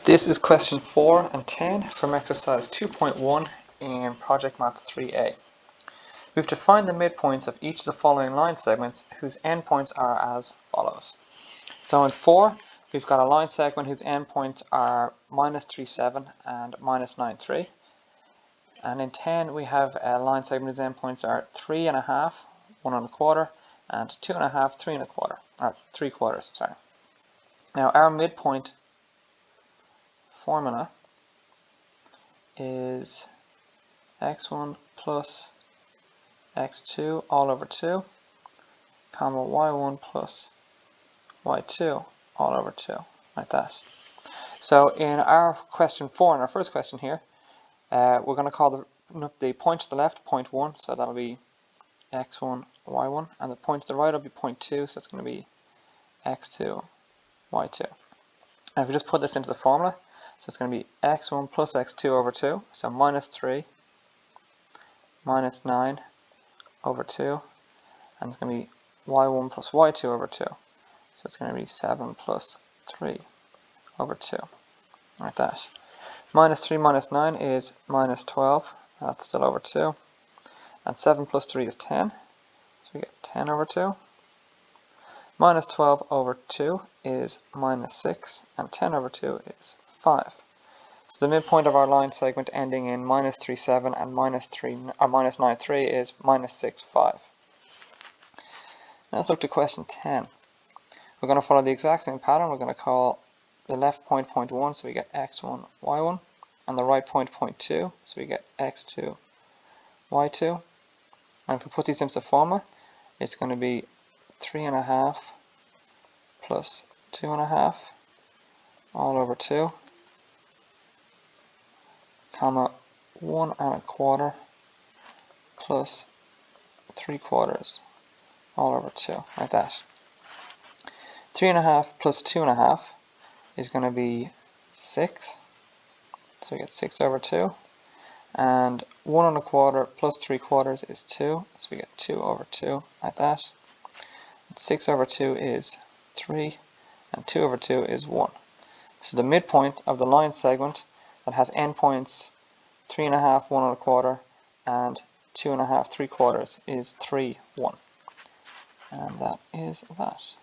This is question 4 and 10 from exercise 2.1 in Project Maths 3A. We've defined the midpoints of each of the following line segments whose endpoints are as follows. So in 4, we've got a line segment whose endpoints are minus 3,7 and minus 9,3. And in 10, we have a line segment whose endpoints are 3.5, 1.25, and 2.5, 3.25, or 3/4, sorry. Now our midpoint formula is x1 plus x2 all over 2, comma y1 plus y2 all over 2, like that. So in our question 4, in our first question here, we're going to call the point to the left point 1, so that'll be x1, y1, and the point to the right will be point 2, so it's going to be x2, y2. And if we just put this into the formula, so it's going to be x1 plus x2 over 2, so minus 3 minus 9 over 2, and it's going to be y1 plus y2 over 2, so it's going to be 7 plus 3 over 2, like that. Minus 3 minus 9 is minus 12, that's still over 2, and 7 plus 3 is 10, so we get 10 over 2. Minus 12 over 2 is minus 6, and 10 over 2 is 5. So the midpoint of our line segment ending in minus 3,7 and minus 9,3 is minus 6,5. Now let's look to question 10. We're going to follow the exact same pattern. We're going to call the left point point 1, so we get x1, y1, and the right point point 2, so we get x2, y2. And if we put these into the formula, it's going to be 3.5 plus 2.5 all over 2, comma 1.25 plus 3/4 all over 2, like that. 3.5 plus 2.5 is going to be 6, so we get 6 over 2, and 1.25 plus 3/4 is 2, so we get 2 over 2, like that. 6 over 2 is 3, and 2 over 2 is 1. So the midpoint of the line segment that has endpoints 3.5, 1.25, and 2.5, 3/4 is 3, 1. And that is that.